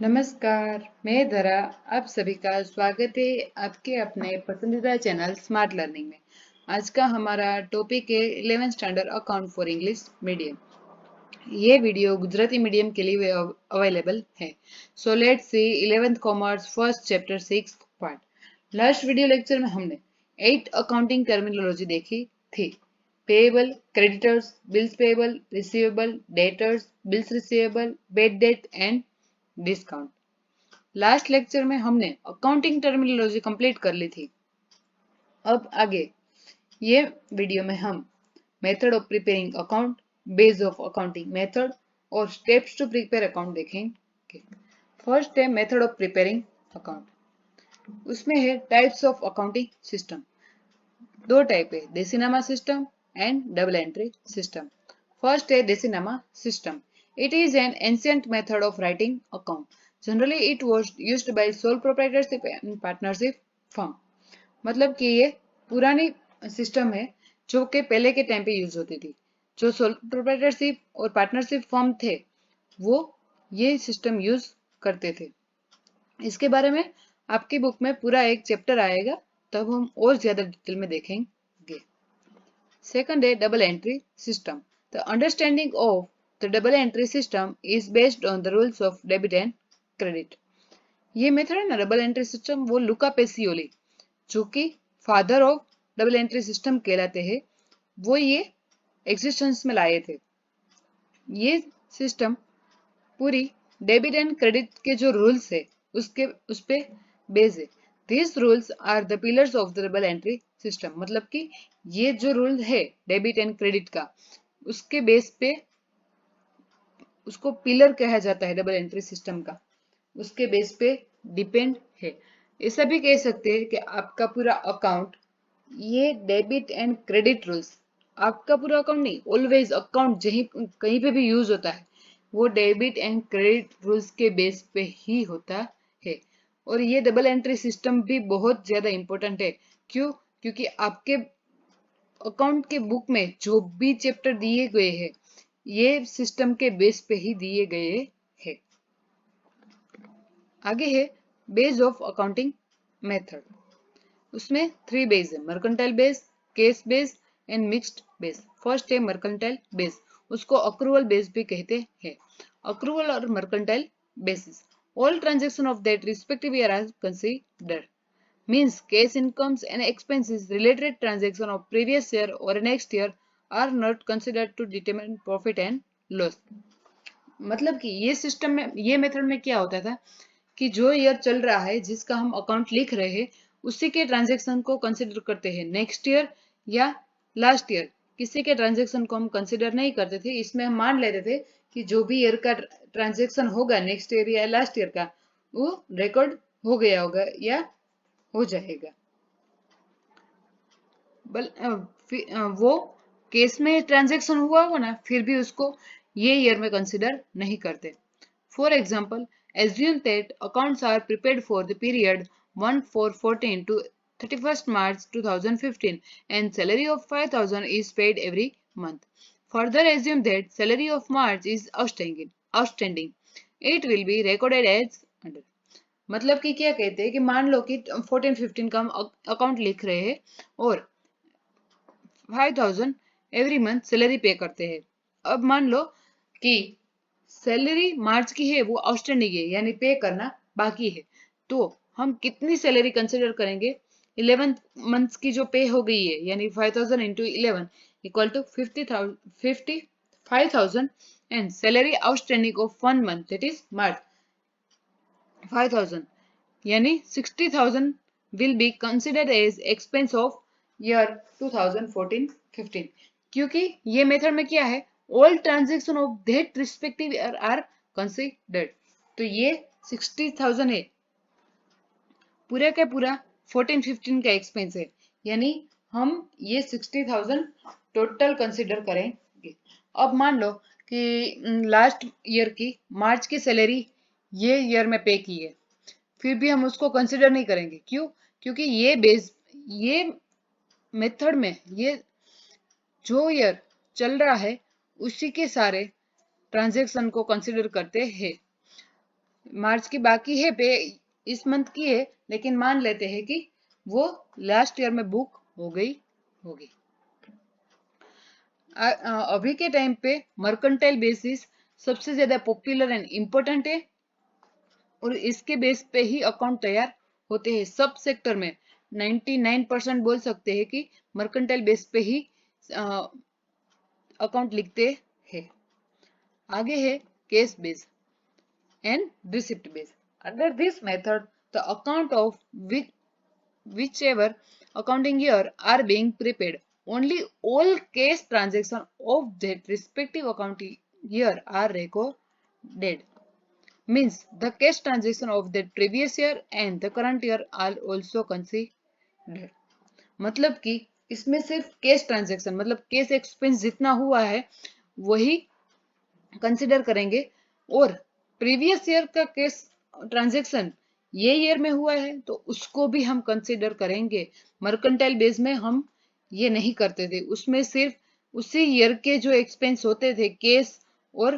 नमस्कार, मैं धरा। आप सभी का स्वागत है आपके अपने पसंदीदा चैनल स्मार्ट लर्निंग में। आज का हमारा टॉपिक है 11th standard account for English medium. ये वीडियो गुजराती मीडियम के लिए अवेलेबल है। So let's see 11th commerce first chapter 6 part. Last video lecture में हमने 8 अकाउंटिंग टर्मिनोलॉजी देखी थी। Payable, creditors, bills payable, receivable, debtors, bills receivable, bed date and discount. Last lecture में हमने अकाउंटिंग टर्मिनोलॉजी कंप्लीट कर ली थी। अब आगे ये वीडियो में हम method of preparing account, base of accounting method और स्टेप्स टू प्रिपेयर अकाउंट देखेंगे। फर्स्ट है मेथड ऑफ प्रिपेयरिंग अकाउंट। उसमें है टाइप्स ऑफ अकाउंटिंग सिस्टम। दो टाइप है, देसीनामा system and double entry system. First है देसीनामा system. It is an ancient method of writing account. Generally it was used by sole proprietorship and partnership firm. मतलब कि ये पुरानी सिस्टम है जो कि पहले के टाइम पे यूज होती थी। जो सोल प्रोप्राइटरशिप और पार्टनरशिप फर्म थे वो ये सिस्टम यूज करते थे। इसके बारे में आपकी बुक में पूरा एक चैप्टर आएगा, तब हम और ज्यादा डिटेल में देखेंगे। Second है double entry system. The understanding of the double entry system is based on the rules of debit and credit. ये मेथड है ना डबल एंट्री सिस्टम, वो लुका पेसियोली जो कि father of double entry system कहलाते हैं, वो ये एग्जिस्टेंस में लाए थे। ये सिस्टम पूरी डेबिट एंड क्रेडिट के जो रूल्स है उस पे बेस है। These rules are the pillars of the double entry system। मतलब कि ये जो रूल है डेबिट एंड क्रेडिट का, उसके बेस पे उसको पिलर कहा जाता है डबल एंट्री सिस्टम का। उसके बेस पे डिपेंड है। ऐसा भी कह सकते हैं कि आपका पूरा अकाउंट ये डेबिट एंड क्रेडिट रूल्स, आपका पूरा अकाउंट नहीं, ऑलवेज अकाउंट जहीं कहीं पे भी यूज होता है वो डेबिट एंड क्रेडिट रूल्स के बेस पे ही होता है। और ये डबल एंट्री सिस्टम भी बहुत ज्यादा इंपॉर्टेंट है। क्यों? क्योंकि आपके अकाउंट के बुक में जो भी चैप्टर दिए गए हैं ये सिस्टम के बेस पे ही दिए गए हैं। आगे है बेस ऑफ अकाउंटिंग मेथड। उसमें 3 बेस है, mercantile base, case base and mixed base. First है मर्केंटाइल बेस, उसको अक्रूवल बेस भी कहते हैं। अक्रूवल और mercantile basis all transaction of that respective year are considered। Means case incomes and expenses related transaction of previous year or next year are not considered to determine profit and loss। मतलब कि ये system में, ये method में क्या होता था कि जो ईयर चल रहा है जिसका हम अकाउंट लिख रहे हैं उसी के ट्रांजेक्शन को कंसिडर करते हैं। नेक्स्ट ईयर या लास्ट ईयर किसी के ट्रांजेक्शन को हम कंसिडर नहीं करते थे। इसमें हम मान लेते थे कि जो भी ईयर का ट्रांजेक्शन होगा नेक्स्ट ईयर या लास्ट ईयर का वो रिकॉर्ड हो गया होगा या हो जाएगा। वो केस में ट्रांजेक्शन हुआ होगा ना, फिर भी उसको ये ईयर में कंसिडर नहीं करते। For example, assume that accounts are prepared for the period 1/4/14 to 31st March 2015 and salary of 5,000 is paid every month. Further assume that salary of March is outstanding. It will be recorded as under। मतलब कि क्या कहते हैं कि मान लो कि 14-15 का हम अकाउंट लिख रहे हैं और 5,000 एवरी मंथ सैलरी पे करते हैं। अब मान लो कि सैलरी मार्च की है वो आउटस्टैंडिंग है, यानी पे करना बाकी है, तो हम कितनी सैलरी कंसिडर करेंगे? 11 मंथ्स की जो पे हो गई है, यानी 5,000 into 11 equal to 55,000 and salary outstanding of 1 month that is March 5,000, यानी 60,000 will be considered as expense of year 2014-15। क्योंकि ये मेथड में क्या है, all transaction of that respective year are considered। तो ये 60,000 है, पूरा का पूरा 14-15 का एक्सपेंस है, यानी हम ये 60,000 टोटल कंसिडर करेंगे। अब मान लो कि लास्ट ईयर की मार्च की सैलरी ये ईयर में पे की है, फिर भी हम उसको कंसिडर नहीं करेंगे। क्यों? क्योंकि ये मेथड में ये जो ईयर चल रहा है उसी के सारे ट्रांजैक्शन को कंसिडर करते हैं। मार्च की बाकी है पे, इस मंथ की है, लेकिन मान लेते हैं कि वो लास्ट ईयर में बुक हो गई होगी। अभी के टाइम पे मर्केंटाइल बेसिस सबसे ज्यादा पॉपुलर एंड इम्पोर्टेंट है, और इसके बेस पे ही अकाउंट तैयार होते हैं सब सेक्टर में। 99% बोल सकते हैं कि मर्केंटाइल बेस पे ही अकाउंट लिखते हैं। आगे है case base and receipt base. Under this method, the account of whichever accounting year are being prepared. Only all case transactions of that respective accounting year are recorded. Means the case transaction of that previous year and the current year are also considered. मतलब कि इसमें सिर्फ case transaction मतलब case expense जितना हुआ है वही consider करेंगे, और प्रीवियस ईयर का केस ट्रांजैक्शन ये ईयर में हुआ है तो उसको भी हम कंसिडर करेंगे। मर्केंटाइल बेस में हम ये नहीं करते थे, उसमें सिर्फ उसी ईयर के जो एक्सपेंस होते थे केस और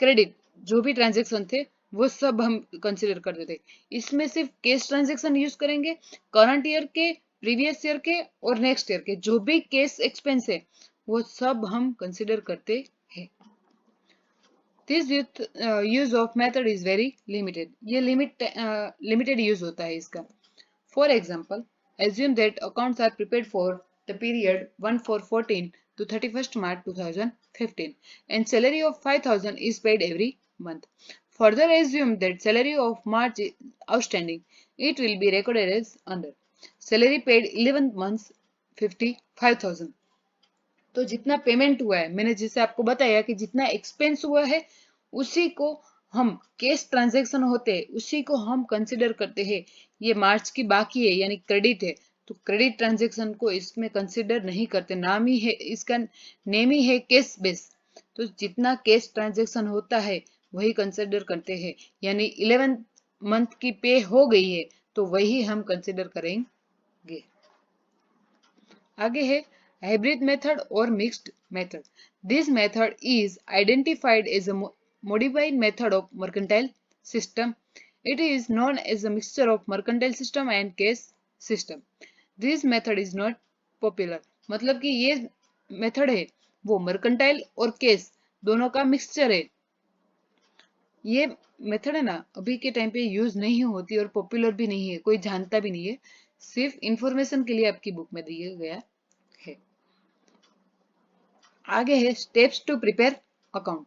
क्रेडिट जो भी ट्रांजैक्शन थे वो सब हम कंसिडर करते थे। इसमें सिर्फ केस ट्रांजैक्शन यूज करेंगे, करंट ईयर के, प्रीवियस ईयर के और नेक्स्ट ईयर के जो भी केस एक्सपेंस है वो सब हम कंसिडर करते हैं। This use of method is very limited. ये limited use होता है इसका। For example, assume that accounts are prepared for the period 1/4/14 to 31st March 2015 and salary of 5,000 is paid every month. Further assume that salary of March is outstanding. It will be recorded as under. Salary paid 11 months 55,000. तो जितना payment हुआ है, मैंने जैसे आपको बताया कि जितना एक्सपेंस हुआ है उसी को हम कैश ट्रांजैक्शन होते हैं उसी को हम कंसिडर करते हैं। ये मार्च की बाकी है यानी क्रेडिट है, तो क्रेडिट ट्रांजैक्शन को इसमें कंसिडर नहीं करते। नाम ही है इसका, नेम ही है कैश बेस, तो जितना कैश ट्रांजैक्शन होता है वही कंसिडर करते हैं। यानी 11 मंथ की पे हो गई है तो वही हम कंसिडर करेंगे। आगे है hybrid method or mixed method. This method is identified as a modified method of mercantile system. It is known as a mixture of mercantile system and cash system. This method is not popular. मतलब कि ये method है वो mercantile और case दोनों का mixture है। ये मेथड है ना अभी के टाइम पे यूज नहीं होती और पॉपुलर भी नहीं है, कोई जानता भी नहीं है, सिर्फ इंफॉर्मेशन के लिए आपकी बुक में दिया गया है। आगे है steps to prepare account.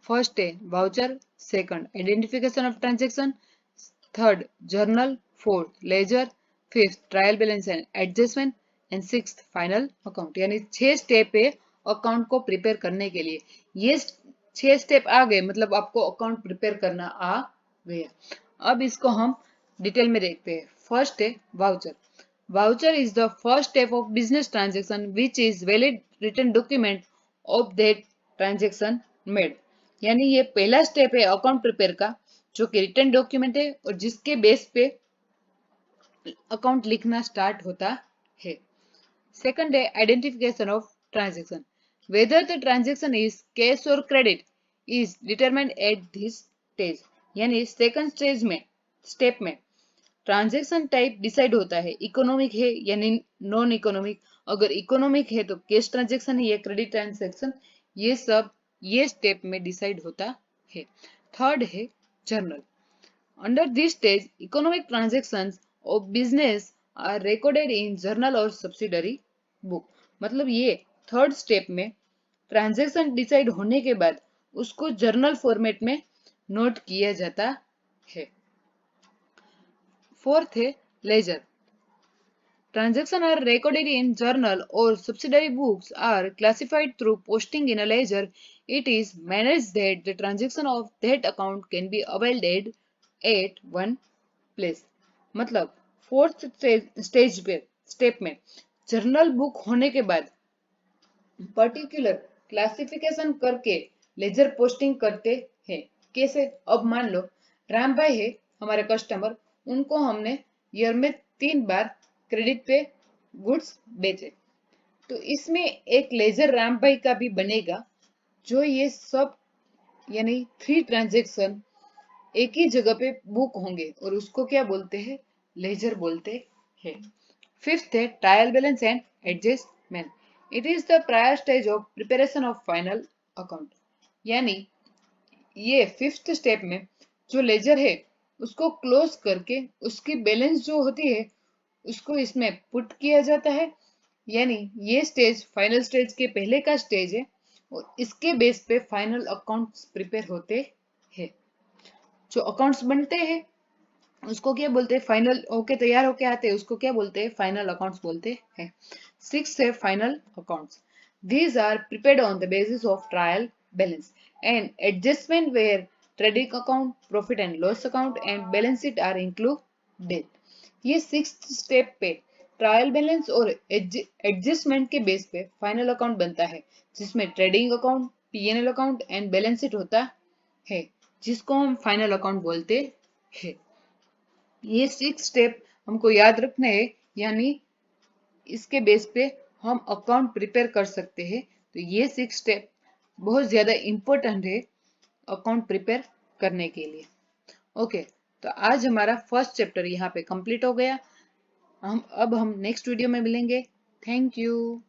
First है voucher, second identification of transaction, third journal, fourth ledger, fifth trial balance and adjustment and sixth final account. यानी 6 स्टेप है अकाउंट को प्रिपेयर करने के लिए। ये 6 स्टेप आ गए मतलब आपको अकाउंट प्रिपेयर करना आ गया। अब इसको हम डिटेल में देखते हैं। फर्स्ट है voucher. Voucher is the first step of business transaction which is valid written document of that transaction made. यानी ये पहला स्टेप है अकाउंट प्रिपेयर का जो कि रिटर्न डॉक्यूमेंट है और जिसके बेस पे अकाउंट लिखना स्टार्ट होता है। सेकंड है identification of transaction. Whether the transaction is cash और credit is determined at this stage. यानी सेकंड स्टेप में ट्रांजैक्शन टाइप डिसाइड होता है, इकोनॉमिक है यानी नॉन इकोनॉमिक। अगर इकोनॉमिक है तो कैश ट्रांजैक्शन है या क्रेडिट ट्रांजैक्शन, ये सब ये स्टेप में डिसाइड होता है। थर्ड है journal. Under this stage economic transactions of business are recorded in journal और सब्सिडरी बुक। मतलब ये थर्ड स्टेप में ट्रांजैक्शन डिसाइड होने के बाद उसको जर्नल फॉर्मेट में नोट किया जाता है। फोर्थ है laser. Transactions are recorded in journal or subsidiary books are classified through posting in a ledger. It is managed that the transaction of that account can be availed at one place. मतलब fourth stage पे step में journal book होने के बाद particular classification करके ledger posting करते हैं। कैसे? अब मान लो राम भाई है हमारे कस्टमर, उनको हमने ईयर में 3 बार क्रेडिट पे गुड्स बेचे, तो इसमें एक लेजर राम भाई का भी बनेगा जो ये सब यानी 3 ट्रांजैक्शन एक ही जगह पे बुक होंगे और उसको क्या बोलते हैं, लेजर बोलते हैं। फिफ्थ है trial balance and adjustment. It is the prior stage of preparation of final account. यानी ये फिफ्थ स्टेप में जो लेजर है उसको क्लोज करके उसकी बैलेंस जो होती है उसको इसमें पुट किया जाता है। यानी ये स्टेज फाइनल स्टेज के पहले का स्टेज है और इसके बेस पे फाइनल अकाउंट्स प्रिपेयर होते हैं। जो अकाउंट्स बनते हैं उसको क्या बोलते हैं, फाइनल होके तैयार होके आते हैं उसको क्या बोलते हैं, फाइनल अकाउंट्स बोलते हैं। सिक्स है final accounts. These are prepared on the basis of trial balance and adjustment where trading account, profit and loss account and balance sheet are included. ये सिक्स्थ स्टेप पे ट्रायल बैलेंस और adjustment के base पे final account बनता है, जिसमें trading account, PNL account and balance sheet होता है, जिसको हम फाइनल अकाउंट बोलते हैं। ये सिक्स स्टेप हमको याद रखने हैं, यानी इसके बेस पे हम अकाउंट प्रिपेयर कर सकते हैं। तो ये सिक्स स्टेप बहुत ज्यादा इंपॉर्टेंट है अकाउंट प्रिपेयर करने के लिए। ओके, तो आज हमारा फर्स्ट चैप्टर यहाँ पे कंप्लीट हो गया। हम नेक्स्ट वीडियो में मिलेंगे। Thank you.